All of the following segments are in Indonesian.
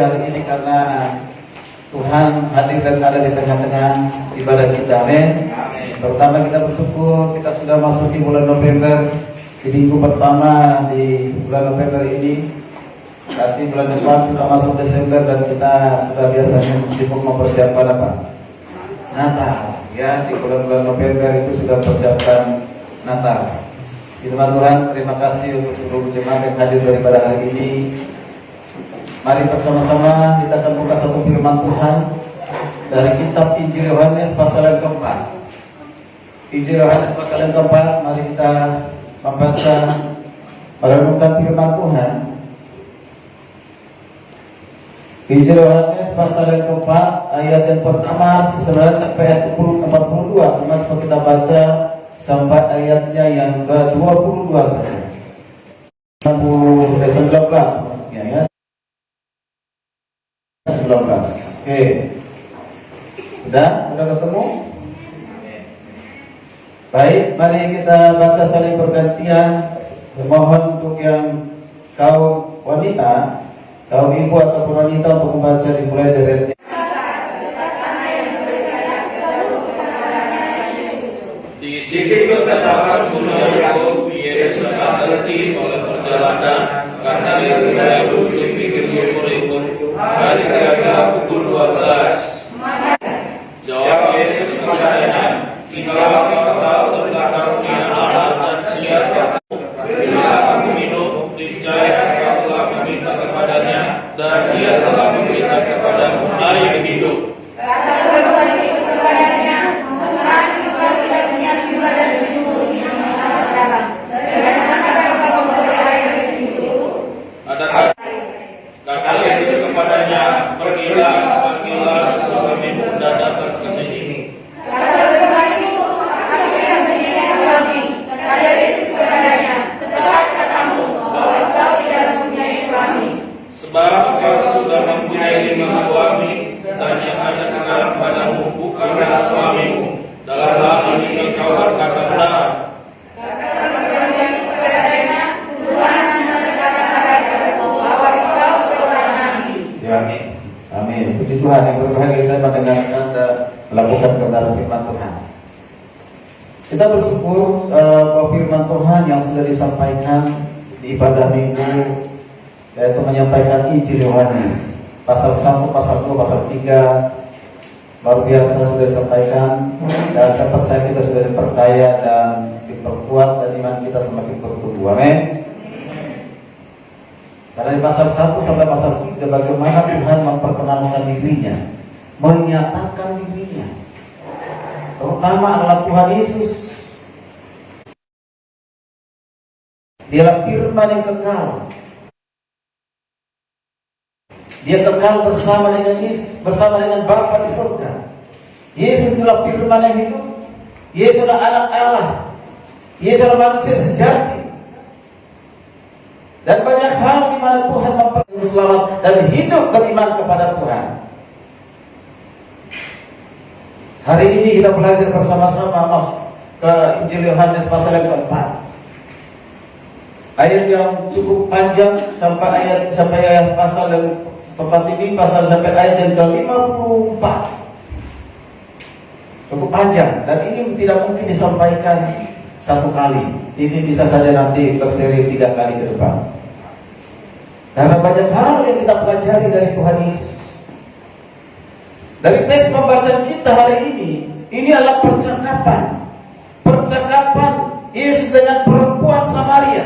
hari ini karena Tuhan hadir dan ada di tengah-tengah ibadah kita. Amin. Pertama kita bersyukur kita sudah masuk di bulan November, di minggu pertama di bulan November ini. Nanti bulan depan sudah masuk Desember dan kita sudah biasanya sibuk mempersiapkan apa? Natal. Ya, di bulan-bulan November itu sudah persiapkan Natal. Firman Tuhan, terima kasih untuk seluruh jemaat yang hadir daripada hari ini. Mari bersama-sama kita akan buka satu firman Tuhan dari kitab Injil Yohanes pasal yang keempat. Injil Yohanes pasal yang keempat, mari kita membaca merenungkan firman Tuhan. Injil Yohanes pasal yang keempat, ayat yang pertama sebenarnya sampai ayat 42, cuma kita baca sampai ayatnya yang ke-22 saja. 19 maksudnya ya. 19. Oke. Udah ketemu? Baik, mari kita baca saling bergantian. Mohon untuk yang kaum wanita, kaum ibu ataupun wanita untuk membaca dimulai dari di sisi terdapat Yakub, Yesus terhenti oleh perjalanan karena dia duduk di pinggir sumur itu. Hari kira-kira pukul 12. Jawab Yesus kepadanya, "Jikalau kau tahu tentang karunia Allah dan siapa bila kamu minum, niscaya kau telah meminta kepadanya dan Dia telah meminta kepadamu air hidup." Kata Yesus kepadanya, "Pergilah, panggillah suamimu dan datang ke sini." Kata Yesus kepadanya, "Tepat katamu bahwa engkau tidak mempunyai suami. Sebab engkau sudah mempunyai 5 suami, dan yang ada sekarang padamu bukanlah suamimu. Dalam hal ini engkau berkata benar." Amin. Puji Tuhan, yang berbahagia kita mendengarkan dan melakukan kebenaran firman Tuhan. Kita bersyukur bahwa firman Tuhan yang sudah disampaikan di ibadah minggu, yaitu menyampaikan Injil Yohanes pasal 1, pasal 2, pasal 3 luar biasa sudah disampaikan, dan saya percaya kita sudah diperkaya dan diperkuat dan iman kita semakin bertumbuh. Amin. Karena di pasal 1 sampai pasal 3 bagaimana Tuhan memperkenalkan dirinya, menyatakan dirinya, terutama adalah Tuhan Yesus. Dialah firman yang kekal. Dia kekal bersama dengan Yesus, bersama dengan Bapa di surga. Yesus adalah firman yang hidup. Yesus adalah anak Allah. Yesus adalah manusia sejati. Dan banyak hal di mana Tuhan memperoleh selamat dan hidup beriman kepada Tuhan. Hari ini kita belajar bersama-sama masuk ke Injil Yohanes pasal yang keempat. Ayat yang cukup panjang sampai pasal yang keempat ini, pasal sampai ayat yang ke-54. Cukup panjang dan ini tidak mungkin disampaikan satu kali. Ini bisa saja nanti berseri 3 kali ke depan. Karena banyak hal yang kita pelajari dari Tuhan Yesus. Dari teks pembacaan kita hari ini adalah percakapan Yesus dengan perempuan Samaria.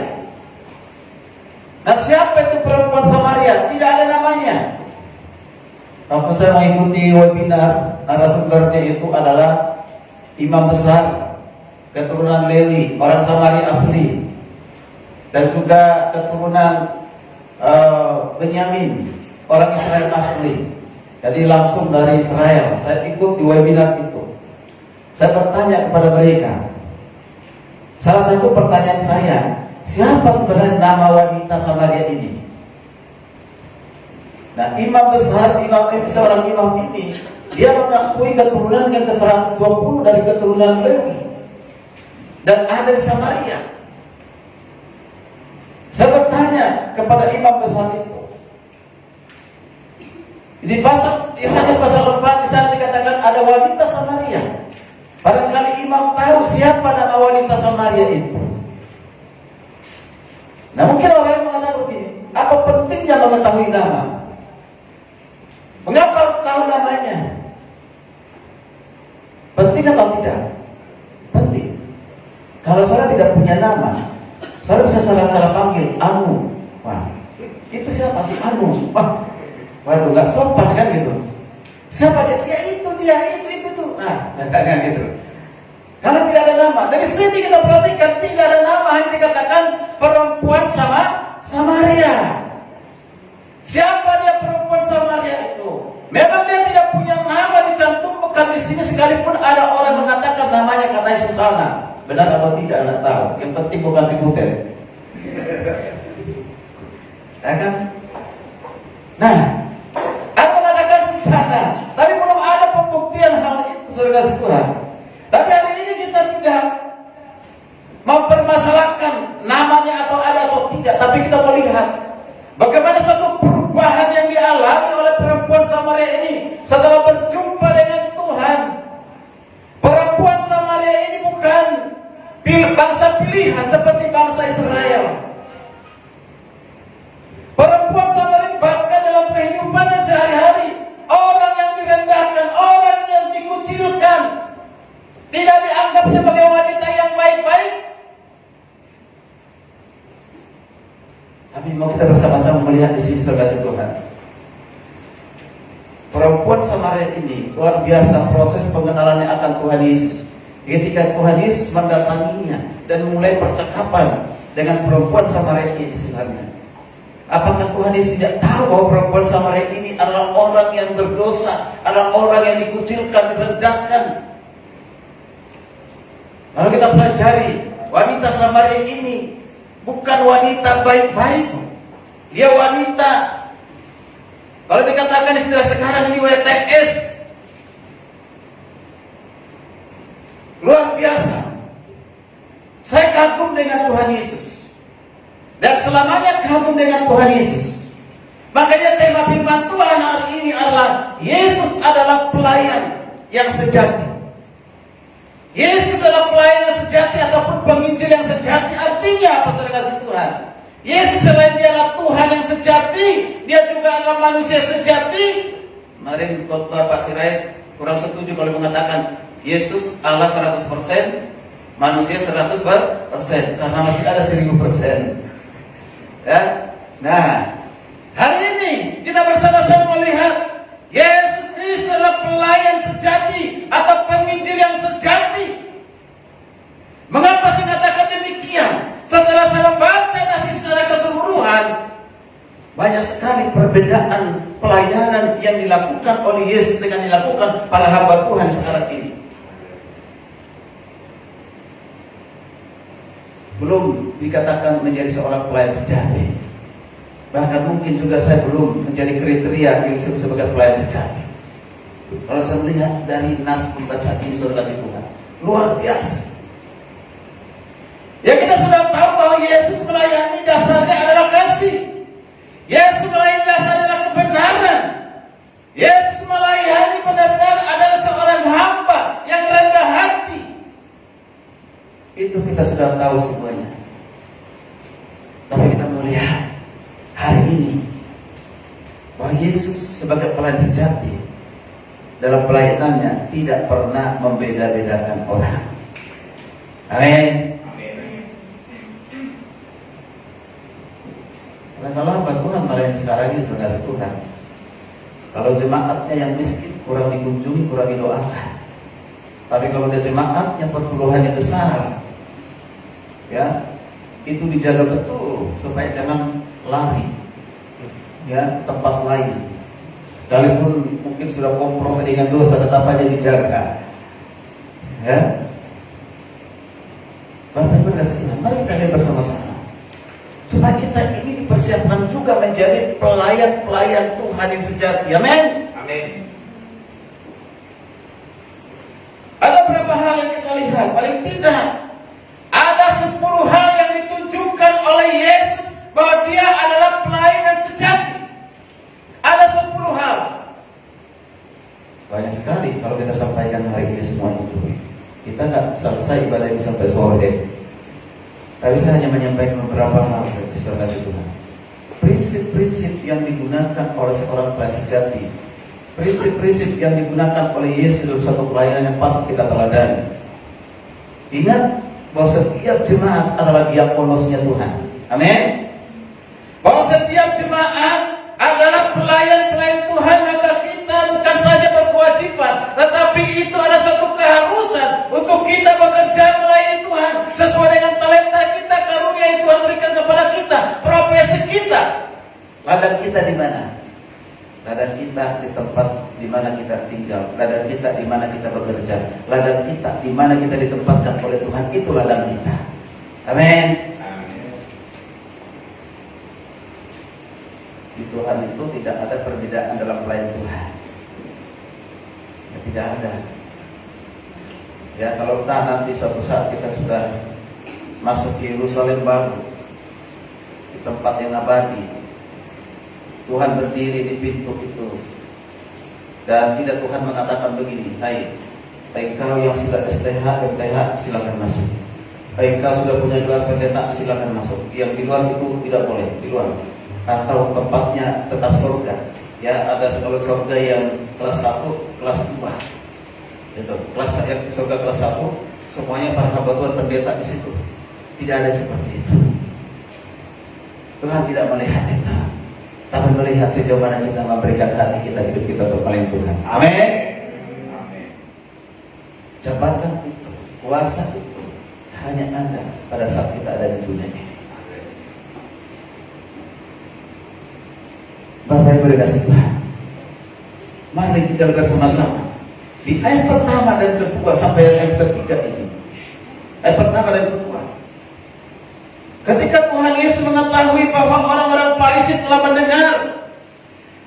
Nah, siapa itu perempuan Samaria? Tidak ada namanya. Waktu saya mengikuti webinar, narasumbernya itu adalah imam besar keturunan Lewi, orang Samaria asli, dan juga keturunan Benyamin, orang Israel asli. Jadi langsung dari Israel. Saya ikut di webinar itu. Saya bertanya kepada mereka. Salah satu pertanyaan saya, siapa sebenarnya nama wanita Samaria ini? Nah, imam besar, seorang imam ini, dia mengakui keturunan yang ke-120 dari keturunan Lewi, dan ada di Samaria. Saya bertanya kepada imam besar itu, Di Yohanes pasal 4 di sana dikatakan ada wanita Samaria. Barangkali imam tahu siapa nama wanita Samaria itu. Nah mungkin orang mengatakan begini, apa pentingnya mengetahui nama? Mengapa harus tahu namanya? Penting atau tidak? Penting. Kalau saudara tidak punya nama, saudara bisa salah-salah panggil Anu. Wah, itu siapa sih Anu? Wah, waduh nggak sopan kan gitu. Siapa dia? Ya itu dia, itu tuh. Nah, kan gitu. Kalau tidak ada nama, dari sini kita perhatikan tidak ada nama, hanya dikatakan perempuan Samaria. Siapa dia perempuan Samaria itu? Memang dia tidak punya nama dicantumkan di sini, sekalipun ada orang mengatakan namanya katanya Susana. Benar atau tidak, anda tahu. Yang penting bukan si Butet. Ya kan? Nah, ada mengatakan Susana, tapi belum ada pembuktian hal itu, saudara Tuhan. Tapi hari ini kita tidak mempermasalahkan namanya atau ada atau tidak, tapi kita melihat bagaimana satu perubahan yang dialami oleh perempuan Samaria ini setelah berjumpa dengan Tuhan. Perempuan Samaria ini bukan bangsa pilihan seperti bangsa Israel. Perempuan Samaria bahkan dalam kehidupannya sehari-hari, orang yang direndahkan, orang yang dikucilkan, tidak dianggap sebagai wanita yang baik-baik. Tapi mau kita bersama-sama melihat di sini, saudara Tuhan. Perempuan Samaria ini luar biasa proses pengenalannya akan Tuhan Yesus. Ketika Tuhan Yesus mendatanginya dan mulai percakapan dengan perempuan Samaria ini sebenarnya. Apakah Tuhan Yesus tidak tahu bahwa perempuan Samaria ini adalah orang yang berdosa, adalah orang yang dikucilkan, direndahkan? Lalu kita pelajari, wanita Samaria ini bukan wanita baik-baik. Dia wanita, kalau dikatakan istilah sekarang ini WTS. Luar biasa. Saya kagum dengan Tuhan Yesus. Dan selamanya kagum dengan Tuhan Yesus. Makanya tema firman Tuhan hari ini adalah Yesus adalah pelayan yang sejati. Yesus adalah pelayan yang sejati ataupun penginjil yang sejati. Artinya apa, saudara kasih Tuhan? Yesus selain dia adalah Tuhan yang sejati, dia juga adalah manusia sejati. Kemarin khotbah Pak Sirait kurang setuju kalau mengatakan Yesus Allah 100%, manusia 100%, karena masih ada 1000%. Ya. Nah, hari ini kita bersama-sama melihat Yesus Kristus adalah pelayan sejati atau penginjil yang sejati. Mengapa saya katakan demikian? Setelah saya membaca nasi secara keseluruhan, banyak sekali perbedaan pelayanan yang dilakukan oleh Yesus dengan dilakukan para hamba Tuhan sekarang ini. Belum dikatakan menjadi seorang pelayan sejati. Bahkan mungkin juga saya belum menjadi kriteria yang disebut sebagai pelayan sejati. Kalau saya melihat dari nas membaca ini, saudara kasih Tuhan, luar biasa. Ya, kita sudah tahu bahwa Yesus melayani dasarnya adalah kasih. Yesus melayani dasarnya adalah kebenaran. Yesus melayani benar-benar adalah seorang hamba yang rendah hati. Itu kita sudah tahu semuanya. Tapi kita melihat hari ini bahwa Yesus sebagai pelayan sejati dalam pelayanannya tidak pernah membeda-bedakan orang. Amin. Kalau hamba Tuhan melayani sekarang ini sudah kasih Tuhan. Kalau jemaatnya yang miskin kurang dikunjungi, kurang didoakan. Tapi kalau ada jemaatnya perpuluhannya besar, ya, itu dijaga betul supaya jangan lari, ya, tempat lain. Sekalipun mungkin sudah kompromi dengan dosa, tetap aja dijaga. Ya, Bapak Ibu kasih Tuhan, mari kita bersama-sama supaya kita ini dipersiapkan juga menjadi pelayan-pelayan Tuhan yang sejati. Amin. Amin. Ada berapa hal yang kita lihat? Paling tidak ada 10 hal yang ditunjukkan oleh Yesus bahwa dia adalah pelayan yang sejati. Ada 10 hal. Banyak sekali kalau kita sampaikan hari ini semua itu. Kita nggak selesai ibadah ini sampai sore. Tapi saya hanya menyampaikan beberapa hal saja, saudara Tuhan. Prinsip-prinsip yang digunakan oleh seorang pelayan sejati, prinsip-prinsip yang digunakan oleh Yesus dalam satu pelayanan yang patut kita teladani. Ingat bahwa setiap jemaat adalah diakonosnya Tuhan. Amin. Bahwa setiap jemaat adalah pelayan-pelayan Tuhan, maka kita bukan saja berkewajiban, tetapi itu ada satu keharusan untuk kita bekerja melayani Tuhan sesuai dengan talenta kita, karunia yang Tuhan berikan kepada kita, profesi kita. Ladang kita di mana? Ladang kita di tempat di mana kita tinggal, ladang kita di mana kita bekerja, ladang kita di mana kita ditempatkan oleh Tuhan, itu ladang kita. Amin. Di Tuhan itu tidak ada perbedaan dalam pelayan Tuhan. Ya, tidak ada. Ya, kalau nanti suatu saat kita sudah masuk ke Yerusalem baru, di tempat yang abadi, Tuhan berdiri di pintu itu, dan tidak Tuhan mengatakan begini, hai kau yang sudah STH dan TH silakan masuk, hai kau sudah punya gelar pendeta silakan masuk, yang di luar itu tidak boleh, di luar. Atau tempatnya tetap surga. Ya, ada surga yang kelas 1, kelas 2. Itu, kelas yang surga kelas 1, semuanya para hamba Tuhan pendeta di situ. Tidak ada seperti itu. Tuhan tidak melihat itu, tapi melihat sejauh mana kita memberikan hati kita, hidup kita untuk melayani Tuhan. Amin. Jabatan itu, kuasa itu hanya ada pada saat kita ada di dunia ini. Bapak Ibu dikasih Tuhan, mari kita bersama-sama di ayat pertama dan kedua sampai ayat ketiga ini. Ayat pertama dan kedua, ketika Tuhan Yesus mengetahui bahwa orang-orang Farisi telah mendengar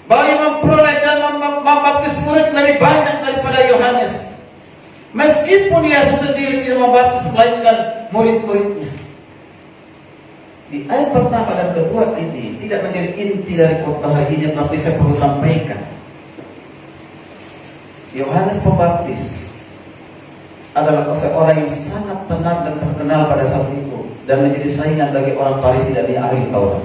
bahwa yang memperoleh dan membaptis murid lebih banyak daripada Yohanes, meskipun Yesus sendiri tidak membaptis melainkan murid-muridnya. Di ayat pertama dan kedua ini tidak menjadi inti dari khotbah hari ini, tapi saya perlu sampaikan. Yohanes Pembaptis adalah seorang yang sangat tenang dan terkenal pada saat itu, dan menjadi saingan bagi orang Farisi dan ahli Taurat.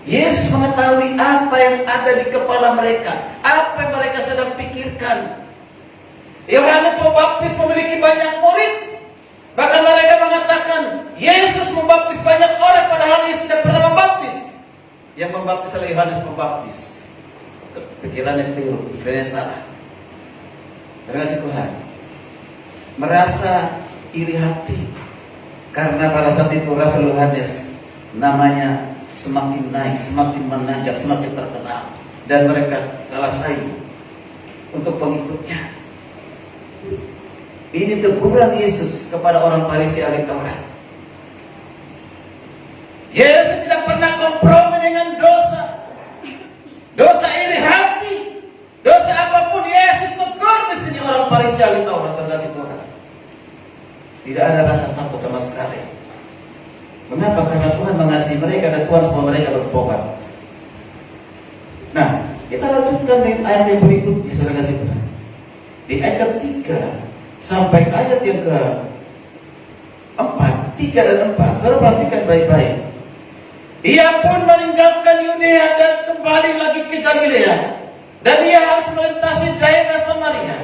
Yesus mengetahui apa yang ada di kepala mereka, apa yang mereka sedang pikirkan. Yohanes Pembaptis memiliki banyak murid. Bahkan mereka mengatakan Yesus membaptis banyak orang, padahal Yesus tidak pernah membaptis. Yang membaptis adalah Yohanes Pembaptis. Pikirannya keliru, pikirannya salah. Terima kasih Tuhan. Merasa iri hati karena pada saat itu Rasul Yohanes namanya semakin naik, semakin menanjak, semakin terkenal, dan mereka kalah saing untuk pengikutnya. Ini teguran Yesus kepada orang Farisi ahli Taurat. Yesus tidak pernah kompromi dengan dosa. Dosa iri hati, dosa apapun Yesus tegur di sini orang Farisi ahli Taurat, saudara Tuhan. Tidak ada rasa takut sama sekali. Mengapa? Karena Tuhan mengasihi mereka dan Tuhan semua mereka bertobat. Nah, kita lanjutkan di ayat yang berikutnya, saudara Tuhan. Di ayat ketiga sampai ayat yang ke-4, 3 dan 4, saudara perhatikan baik-baik. Ia pun meninggalkan Yudea dan kembali lagi ke Galilea, dan ia harus melintasi daerah Samaria.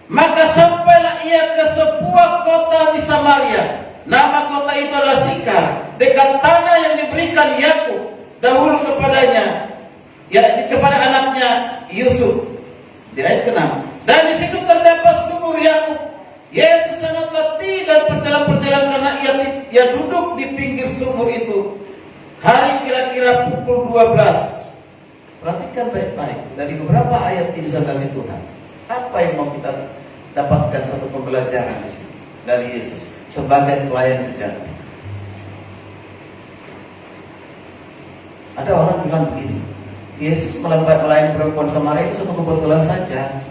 Maka sampailah ia ke sebuah kota di Samaria. Nama kota itu adalah Sikar, dekat tanah yang diberikan Yakub dahulu kepadanya, ya, kepada anaknya Yusuf. Di ayat ke-6, dan di situ terdapat sumur Yakub. Yesus sangat letih dan dalam perjalanan karena ia duduk di pinggir sumur itu. Hari kira-kira pukul 12. Perhatikan baik-baik dari beberapa ayat ini, saya kasih Tuhan. Apa yang mau kita dapatkan satu pembelajaran di sini dari Yesus sebagai pelayan sejati? Ada orang bilang begini, Yesus melayani perempuan Samaria itu suatu kebetulan saja,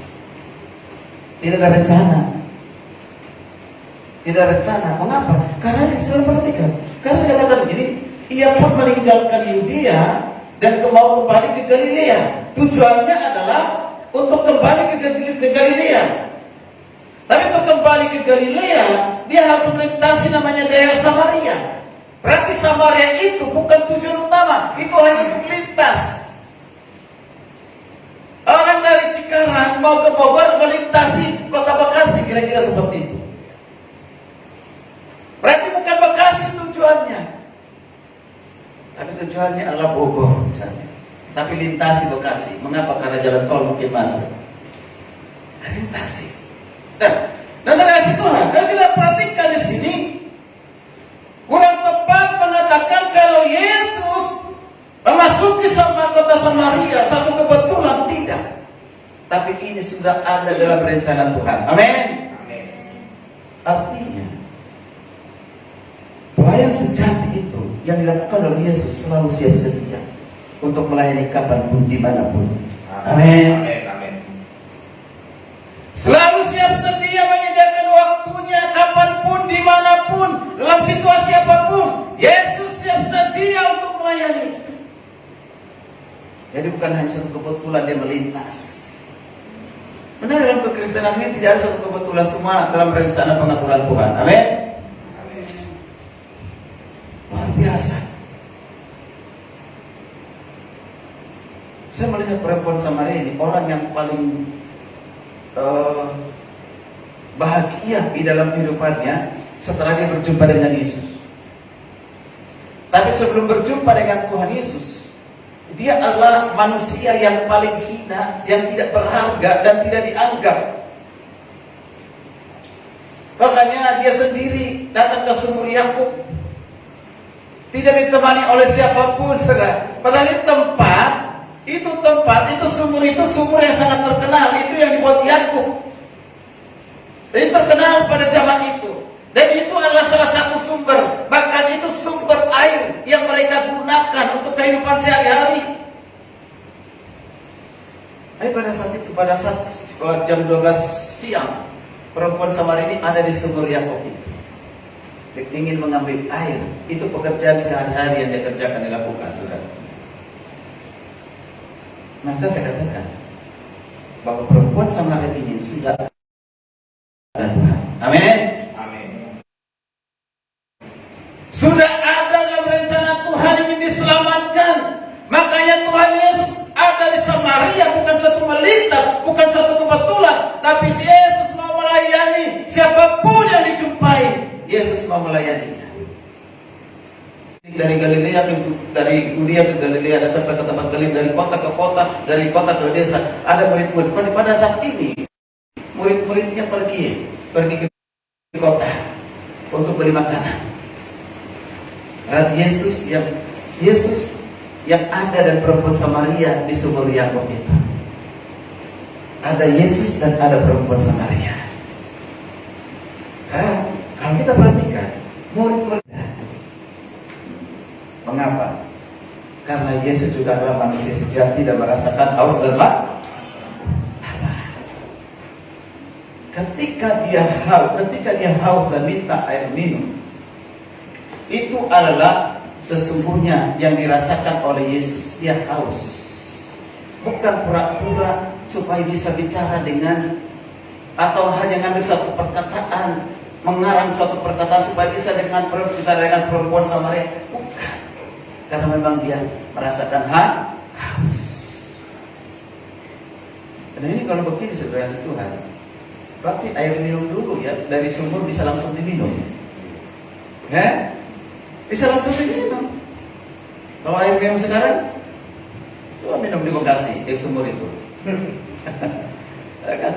tidak ada rencana. Tidak rencana. Mengapa? Karena disuruh perhatikan. Karena dia katakan begini, ia pun meninggalkan Yudea dan mau kembali ke Galilea. Tujuannya adalah untuk kembali ke Galilea. Tapi untuk kembali ke Galilea, dia harus melintasi namanya daerah Samaria. Berarti Samaria itu bukan tujuan utama, itu hanya untuk lintas. Orang dari Cikarang mau ke Bogor melintasi kota Bekasi, kira-kira seperti itu. Berarti bukan Bekasi tujuannya, tapi tujuannya adalah Bogor misalnya. Tapi lintasi Bekasi. Mengapa? Karena jalan tol mungkin macet. Lintasi. Dan saya kasih Tuhan, dan kita perhatikan di sini, kurang tepat mengatakan kalau Yesus memasuki kota Samaria satu kebetulan, tidak. Tapi ini sudah ada dalam rencana Tuhan. Amin. Artinya pelayan sejati itu yang dilakukan oleh Yesus selalu siap sedia untuk melayani kapanpun, dimanapun. Amin. Selalu siap sedia menyediakan waktunya kapanpun, dimanapun, dalam situasi apapun. Yesus siap sedia untuk melayani. Jadi bukan hanya satu kebetulan dia melintas. Benar, dalam kekristenan ini tidak ada satu kebetulan, semua dalam rencana pengaturan Tuhan. Amin. Luar biasa. Saya melihat perempuan Samaria ini orang yang paling bahagia di dalam kehidupannya setelah dia berjumpa dengan Yesus. Tapi sebelum berjumpa dengan Tuhan Yesus, dia adalah manusia yang paling hina, yang tidak berharga dan tidak dianggap. Makanya dia sendiri datang ke sumur Yakub, tidak ditemani oleh siapapun, saudara. Padahal itu sumur yang sangat terkenal, itu yang dibuat Yakub. Dan terkenal pada zaman itu. Dan itu adalah salah satu sumber, bahkan itu sumber air yang mereka gunakan untuk kehidupan sehari-hari. Pada saat jam 12 siang, perempuan Samaria ini ada di sumur Yakub itu. Dia ingin mengambil air. Itu pekerjaan sehari-hari yang dia kerjakan, dilakukan, saudara. Maka saya katakan bahwa perempuan Samaria ini sudah ada Tuhan. Amin. Sudah ada dalam rencana Tuhan ingin diselamatkan. Makanya Tuhan Yesus ada di Samaria, bukan satu melintas, bukan satu kebetulan, tapi Yesus mau melayani siapapun yang dijumpai. Yesus mau melayaninya. Dari Galilea dari Yudea ke Galilea, dan sampai ke tempat Galilea, dari kota ke kota, dari kota ke desa, ada murid-murid. Pada saat ini murid-muridnya pergi ke kota untuk beli makanan. Yesus yang ada dan perempuan Samaria di sumur Yakub itu. Ada Yesus dan ada perempuan Samaria. Kalau kita perhatikan, murid-murid. Mengapa? Karena Yesus juga adalah manusia sejati dan merasakan haus dan lapar. Ketika dia haus dan minta air minum, itu adalah sesungguhnya yang dirasakan oleh Yesus. Dia haus, bukan pura-pura supaya bisa bicara dengan, atau hanya ngambil satu perkataan, mengarang suatu perkataan supaya bisa dengan perempuan Samaria. Bukan, karena memang dia merasakan haus. Dan ini kalau begini, saudara Tuhan, berarti air minum dulu ya, dari sumur bisa langsung diminum. Ya? Bisa langsung diminum. Kalau air minum sekarang, coba minum di Bekasi, di sumur itu. Ya kan?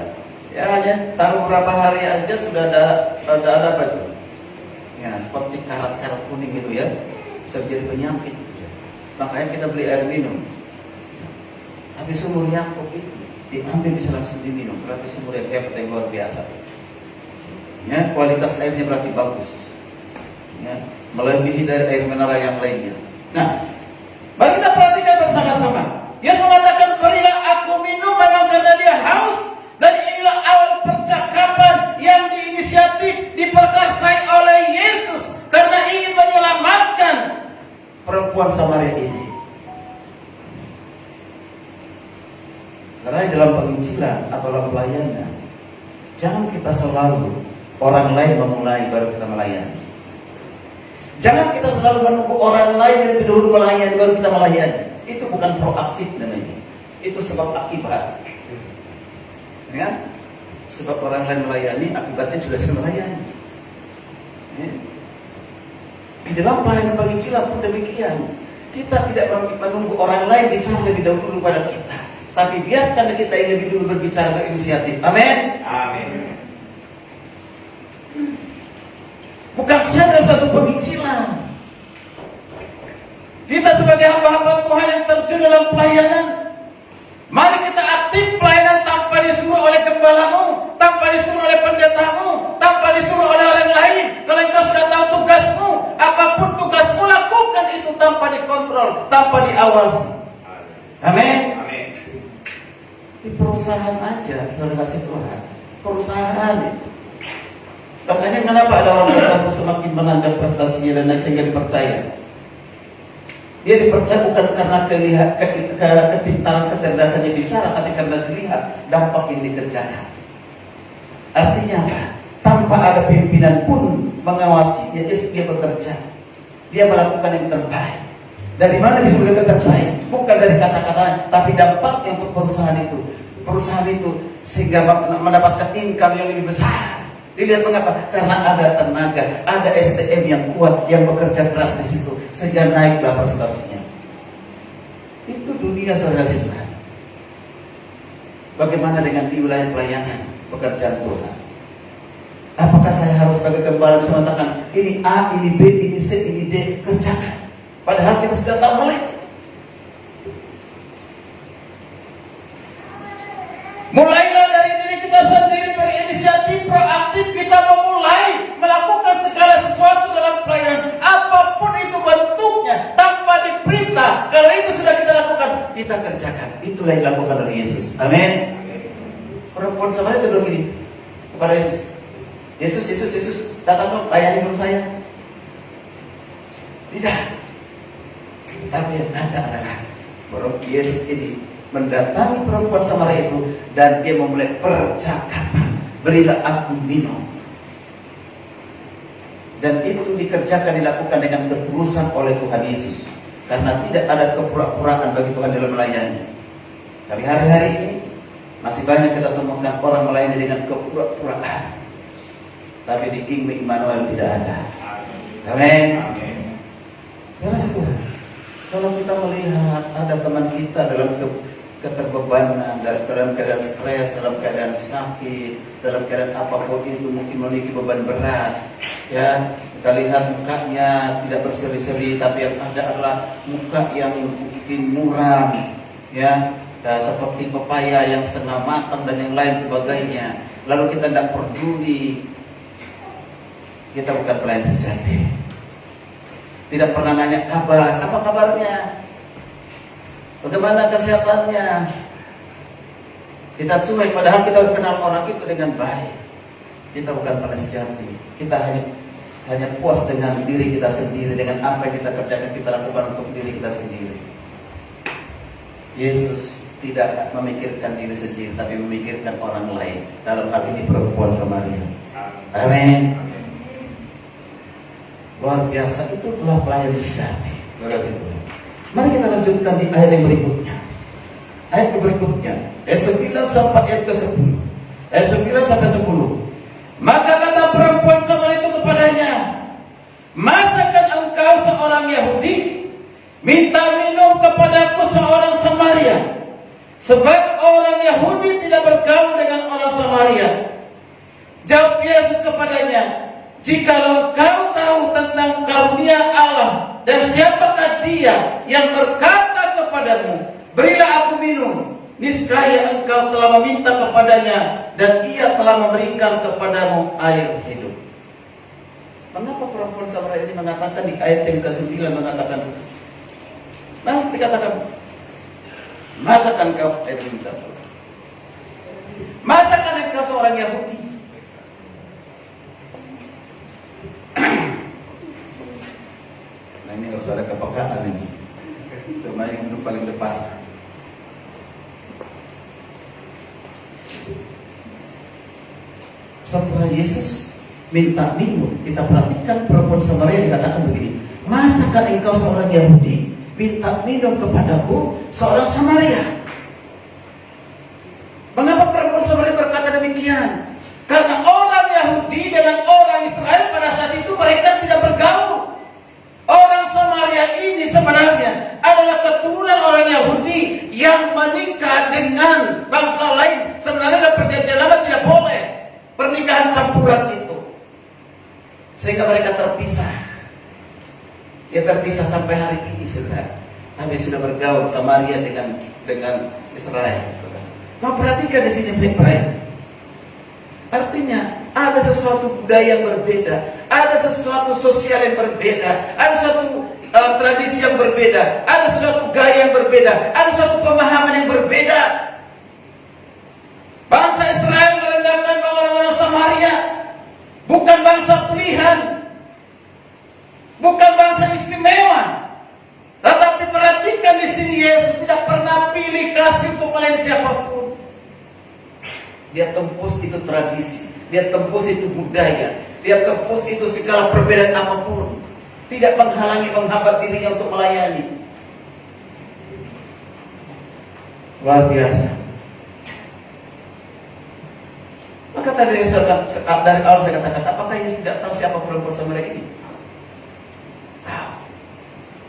Ya hanya taruh berapa hari aja sudah ada apa itu? Ya, seperti karat-karat kuning gitu ya, bisa jadi penyakit. Makanya kita beli air minum. Tapi sumur Yakub itu diambil bisa langsung diminum. Berarti sumur yang hebat, yang luar biasa. Ya, kualitas airnya berarti bagus. Ya, melebihi dari air mineral yang lainnya. Nah, mari kita perhatikan bersama-sama. Yesus mengatakan, berilah aku minum, memang karena dia haus. Dan inilah awal percakapan yang diinisiatif, diperkarsai oleh Yesus karena ingin menyelamatkan perempuan Samaria ini. Karena dalam penginjilan atau dalam pelayanan, jangan kita selalu orang lain memulai baru kita melayani. Jangan kita selalu menunggu orang lain lebih dahulu melayani baru kita melayani. Itu bukan proaktif namanya. Itu sebab akibat. Ya? Sebab orang lain melayani, akibatnya juga sudah melayani. Ya? Di dalam pelayanan penginjilan pun demikian. Kita tidak menunggu orang lain bicara lebih dahulu pada kita, tapi biarkan kita yang lebih dulu berbicara, berinisiatif. Amin. Amin. Bukan saja dalam satu penginjilan. Kita sebagai hamba-hamba Tuhan yang terjun dalam pelayanan, mari kita aktif pelayanan tanpa disuruh oleh gembalamu, tanpa disuruh oleh pendetamu, tanpa disuruh oleh orang lain. Kalau engkau sudah tahu tugasmu, apapun tugasmu lakukan itu tanpa dikontrol, tanpa diawasi. Amin. Amin. Di perusahaan aja, saudara kasih Tuhan, perusahaan itu. Makanya kenapa ada orang tertentu semakin menanjak prestasinya dan naik sehingga dipercaya? Dia dipercaya bukan karena kepintaran kecerdasannya bicara, tapi karena dilihat dampak yang dikerjakan. Artinya apa? Tanpa ada pimpinan pun mengawasi, dia bekerja. Dia melakukan yang terbaik. Dari mana bisa melakukan terbaik? Bukan dari kata-kata, tapi dampaknya untuk perusahaan itu. Perusahaan itu sehingga mendapatkan income yang lebih besar. Dilihat mengapa? Karena ada tenaga, ada SDM yang kuat, yang bekerja keras di situ, sehingga naiklah prestasinya. Itu dunia saudara Tuhan. Bagaimana dengan di wilayah pelayanan, pekerjaan Tuhan? Apakah saya harus sebagai gembala bisa mengatakan ini A, ini B, ini C, ini D, kerjakan? Padahal kita sudah tahu hal itu. Mulailah dari diri kita sendiri, berinisiatif, proaktif. Kita memulai melakukan segala sesuatu dalam pelayanan, apapun itu bentuknya, tanpa diperintah. Kalau itu sudah kita lakukan, kita kerjakan. Itulah yang dilakukan oleh Yesus. Amin. Perempuan Samaria itu bilang gini kepada Yesus, Yesus, datang dong, layani dulu saya. Tidak. Tapi yang ada adalah Yesus ini mendatangi perempuan Samaria itu dan dia memulai percakapan, berilah aku minum. Dan itu dikerjakan, dilakukan dengan ketulusan oleh Tuhan Yesus, karena tidak ada kepura-puraan bagi Tuhan dalam melayani. Tapi hari-hari ini masih banyak kita temukan orang melayani dengan kepura-puraan, tapi di King Immanuel tidak ada. Amin. Karena Tuhan, kalau kita melihat ada teman kita dalam keterbebanan, dalam keadaan stres, dalam keadaan sakit, dalam keadaan apapun itu, mungkin memiliki beban berat, ya, kita lihat mukanya tidak berseri-seri, tapi yang ada adalah muka yang mungkin muram, ya, seperti pepaya yang setengah matang dan yang lain sebagainya. Lalu kita tidak peduli, kita bukan pelayan sejati. Tidak pernah nanya kabar, apa kabarnya? Bagaimana kesehatannya? Kita cuek, padahal kita kenal orang itu dengan baik. Kita bukan pelayan sejati. Kita hanya puas dengan diri kita sendiri, dengan apa yang kita kerjakan, kita lakukan untuk diri kita sendiri. Yesus tidak memikirkan diri sendiri, tapi memikirkan orang lain. Dalam hal ini perempuan Samaria. Amin. Luar biasa, itu adalah pelayan sejati. Mari kita lanjutkan di ayat yang berikutnya. Ayat yang berikutnya, ayat 9 sampai ayat ke-10. Ayat 9 sampai 10. Maka kata perempuan Samaria itu kepadanya, masakan engkau seorang Yahudi minta minum kepadaku seorang Samaria? Sebab orang Yahudi tidak bergaul dengan orang Samaria. Jawab Yesus kepadanya, jikalau kau tahu tentang karunia Allah dan siapakah dia yang berkata kepadamu, berilah aku minum, niscaya engkau telah meminta kepadanya dan ia telah memberikan kepadamu air hidup. Mengapa perempuan Samaria ini mengatakan di ayat yang ke-9 mengatakan, Mas dikatakan, masakan kau minta? Masakan engkau seorang Yahudi? Nah ini harus ada kepekaan ini. Cuma yang duduk paling depan. Setelah Yesus minta minum, kita perhatikan perempuan Samaria dikatakan begini, masakan engkau seorang Yahudi minta minum kepadaku seorang Samaria? Mengapa perempuan Samaria berkata demikian? Karena orang Yahudi dengan orang Israel pada saat itu mereka tidak bergaul. Orang Samaria ini sebenarnya adalah keturunan orang Yahudi yang menikah dengan bangsa lain. Sebenarnya dalam perjanjian lama tidak boleh pernikahan campuran itu, sehingga mereka terpisah. Dia terpisah sampai hari ini sudah. Tapi sudah bergaul Samaria dengan Israel. Nah, perhatikan di sini baik-baik. Artinya ada sesuatu budaya yang berbeda, ada sesuatu sosial yang berbeda, ada suatu tradisi yang berbeda, ada sesuatu gaya yang berbeda, ada suatu pemahaman yang berbeda. Bangsa Israel merendahkan orang-orang Samaria, bukan bangsa pilihan, bukan bangsa istimewa. Tetapi perhatikan di sini, Yesus tidak pernah pilih kasih untuk melayani siapapun. Dia tembus itu tradisi, dia tembus itu budaya, dia tembus itu segala perbedaan apapun, tidak menghambat dirinya untuk melayani. Luar biasa. Maka tadi dari awal saya katakan, apakah Yesus tidak tahu siapa perempuan Samaria ini? Tahu,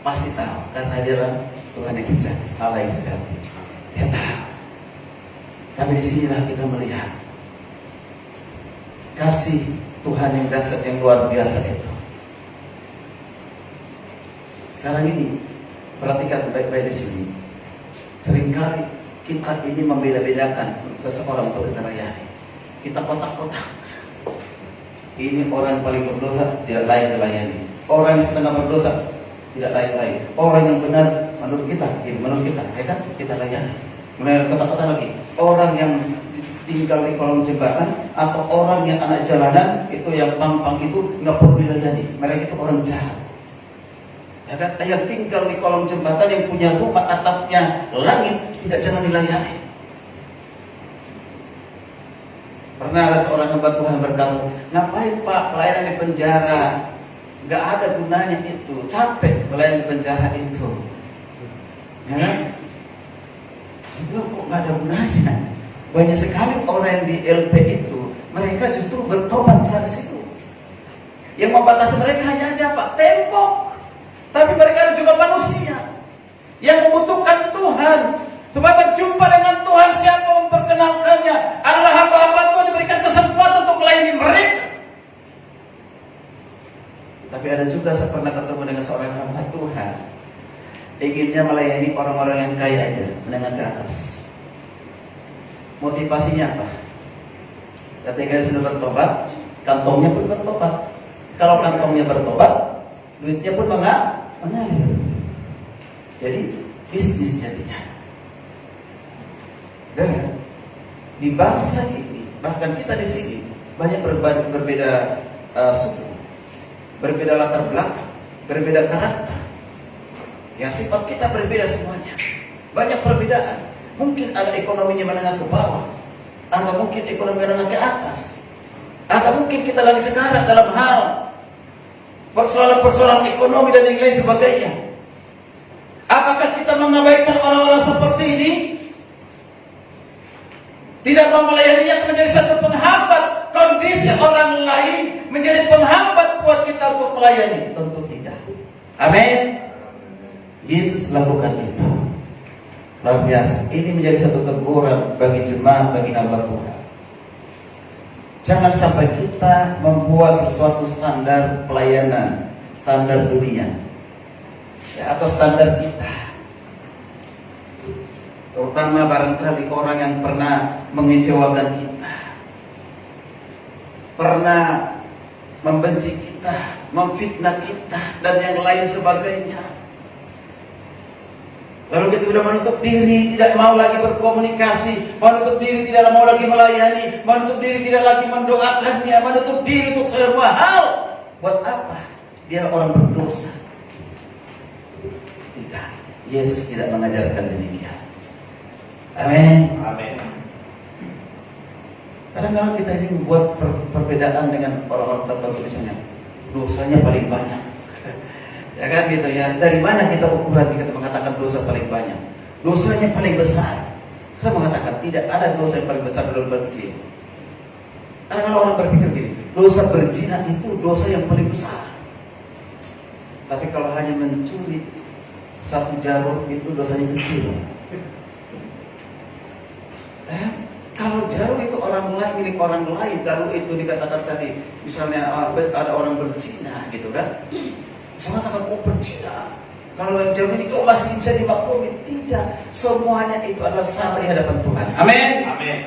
pasti tahu, karena dia adalah Tuhan yang sejati, Allah yang sejati. Dia tahu. Tapi disinilah kita melihat kasih Tuhan yang dahsyat, yang luar biasa itu. Sekarang ini perhatikan baik-baik di sini. Seringkali kita ini membeda-bedakan seseorang untuk kita layani. Kita kotak-kotak. Ini orang yang paling berdosa, tidak layak dilayani. Orang yang setengah berdosa, tidak layak. Orang yang benar menurut kita, ya kan? Kita layani. Kemudian kata-kata lagi, orang yang tinggal di kolong jembatan atau orang yang anak jalanan itu, yang pang-pang itu nggak perlu dilayani. Mereka itu orang jahat. Ya kan? Yang tinggal di kolong jembatan, yang punya rumah atapnya langit, tidak jangan dilayani. Pernah ada seorang hamba Tuhan berkata, ngapain Pak pelayanan di penjara? Nggak ada gunanya itu, capek pelayanan di penjara itu. Ya kan? Kok nggak ada gunanya? Banyak sekali orang yang di LP itu, mereka justru bertobat sana situ. Yang membatasi mereka hanya aja apa? Tembok. Tapi mereka juga manusia yang membutuhkan Tuhan. Supaya berjumpa dengan Tuhan, siapa memperkenalkannya adalah hamba-hamba Tuhan, diberikan kesempatan untuk melayani mereka. Tapi ada juga saya pernah ketemu dengan seorang hamba Tuhan, inginnya melayani orang-orang yang kaya aja, menengah ke atas. Motivasinya apa? Ketika dia sudah bertobat, kantongnya pun bertobat. Kalau kantongnya bertobat, duitnya pun mengalir. Jadi bisnis jadinya. Dan di bangsa ini, bahkan kita di sini banyak berbeda suku, berbeda latar belakang, berbeda karakter. Ya, sifat kita berbeda semuanya. Banyak perbedaan. Mungkin ada ekonominya menengah ke bawah, atau mungkin ekonomi menengah ke atas, atau mungkin kita lagi sekarang dalam hal persoalan-persoalan ekonomi dan yang lain sebagainya. Apakah kita mengabaikan orang-orang seperti ini? Tidak mau melayaninya menjadi satu penghambat. Kondisi orang lain menjadi penghambat buat kita untuk melayani? Tentu tidak. Amin. Yesus lakukan itu. Luar biasa. Ini menjadi satu teguran bagi jemaat, bagi hamba Tuhan. Jangan sampai kita membuat sesuatu standar pelayanan, standar dunia, ya, atau standar kita. Terutama barangkali orang yang pernah mengecewakan kita, pernah membenci kita, memfitnah kita, dan yang lain sebagainya. Lalu kita sudah menutup diri, tidak mau lagi berkomunikasi, menutup diri, tidak mau lagi melayani, menutup diri, tidak lagi mendoakannya, menutup diri untuk semua hal. Buat apa? Dia orang berdosa. Tidak, Yesus tidak mengajarkan demikian. Amin. Amin. Kadang-kadang kita ini membuat perbedaan dengan orang-orang tertentu, misalnya dosanya paling banyak. Ya kan gitu ya. Dari mana kita ukuran kita mengatakan dosa paling banyak? Dosanya paling besar. Saya mengatakan tidak ada dosa yang paling besar dalam berzina. Karena orang berpikir gini, dosa berzina itu dosa yang paling besar. Tapi kalau hanya mencuri 1 jarum itu dosanya kecil. Kalau jarum itu orang lain, milik orang lain, kalau itu dikatakan tadi, misalnya ada orang berzina gitu kan, saya mengatakan berzina. Kalau yang jarum ini masih bisa dimaklumi. Tidak, semuanya itu adalah sama di hadapan Tuhan. Amin. Amin.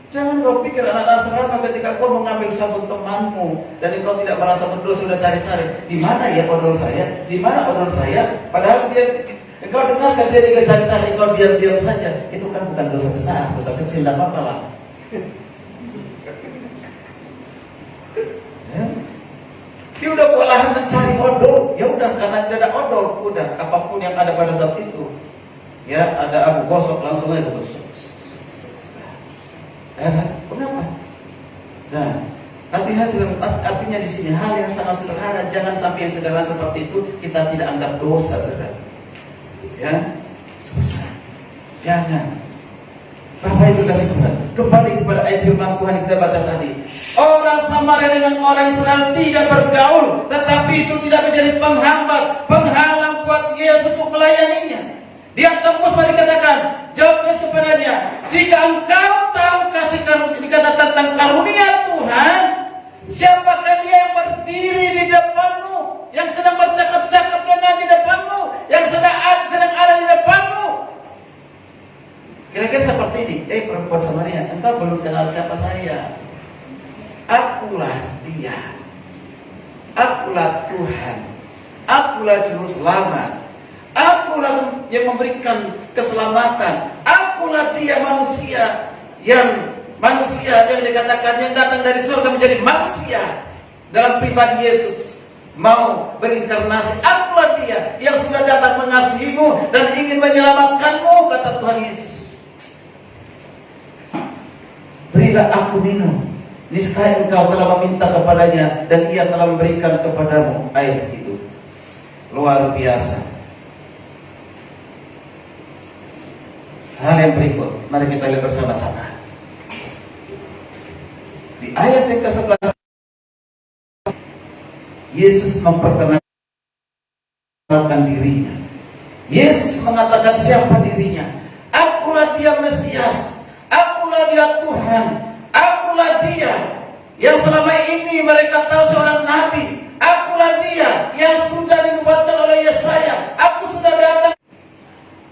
Jangan kau pikir anak asrama ketika kau mengambil sabun temanmu dan kau tidak merasa berdosa, sudah cari-cari di mana ya odol saya, di mana odol saya, padahal dia engkau dengarkan dia cari-cari, engkau diam-diam saja. Itu kan bukan dosa besar, dosa kecil, tidak apa-apa lah. Ya. Dia udah kewalahan mencari odol, ya udah karena tidak ada odol, udah apapun yang ada pada saat itu, ya ada abu gosok langsung aja gosok. Mengapa? Nah, hati-hati, artinya di sini hal yang sangat sederhana, jangan sampai yang sederhana seperti itu kita tidak anggap dosa, saudara. Ya, besar. Jangan. Bapak Ibu kasih Tuhan, kembali kepada ayat firman Tuhan yang kita baca tadi. Orang Samaria dengan orang Israel tidak bergaul, tetapi itu tidak menjadi penghalang buat Yesus untuk melayaninya. Dia tembus dikatakan, jawab Yesus kepadanya, jika engkau tahu kasih karunia, dikata tentang karunia Tuhan, siapakah dia yang berdiri di depanmu, yang sedang bercakap-cakap dengan di depanmu, yang sedang ada di depanmu? Kira-kira seperti ini. Perempuan Samaria, engkau belum kenal siapa saya. Akulah dia. Akulah Tuhan. Akulah Juru Selamat. Akulah yang memberikan keselamatan. Akulah dia manusia yang dikatakan yang datang dari surga menjadi manusia dalam pribadi Yesus, mau berinkarnasi. Akulah dia yang sudah datang mengasihimu dan ingin menyelamatkanmu, kata Tuhan Yesus. Berilah aku minum, niscaya engkau telah meminta kepadanya dan ia telah memberikan kepadamu air hidup. Luar biasa. Hal yang berikut, mari kita lihat bersama-sama. Di ayat yang ke-11, Yesus memperkenalkan dirinya. Yesus mengatakan siapa dirinya. Akulah dia Mesias. Akulah dia Tuhan. Akulah dia yang selama ini mereka tahu seorang nabi. Akulah dia yang sudah dinubuatkan oleh Yesaya. Aku sudah datang.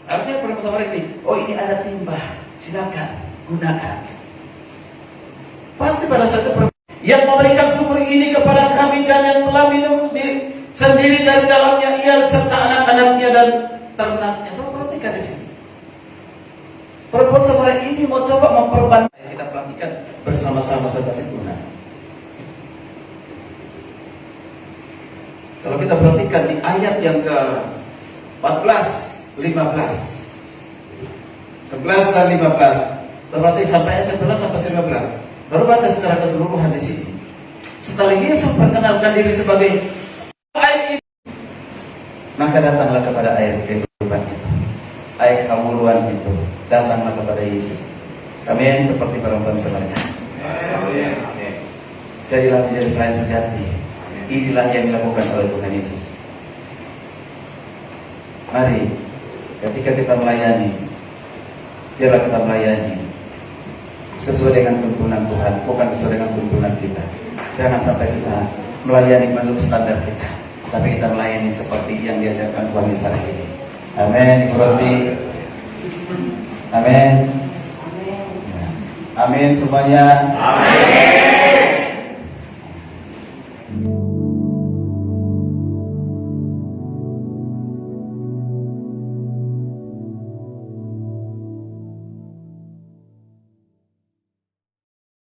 Artinya perempuan ini, ini ada timba, silakan gunakan. Pasti pada saat itu yang memberikan sumber ini kepada kami dan yang telah minum sendiri dari dalamnya, ia serta anak-anaknya dan ternaknya. Saya perhatikan di sini. Perempuan Samaria ini mau coba memperbanyak. Kita perhatikan bersama-sama saudara Tuhan. Kalau kita perhatikan di ayat yang ke-14, 15, 11 dan 15. Seperti sampai 11 sampai 15. Baru baca secara keseluruhan di sini. Setelah Yesus perkenalkan diri sebagai air itu, maka datanglah kepada air kehidupan itu, air kemuluan itu, datanglah kepada Yesus. Kami yang seperti perempuan Samaria. Jadilah menjadi pelayan sejati. Inilah yang dilakukan oleh Tuhan Yesus. Mari, ketika kita melayani, biarlah kita melayani sesuai dengan tuntunan Tuhan, bukan sesuai dengan tuntunan kita. Jangan sampai kita melayani menurut standar kita, tapi kita melayani seperti yang diajarkan Tuhan Yesus hari ini. Amin. Berarti amin. Amin semuanya. Amin.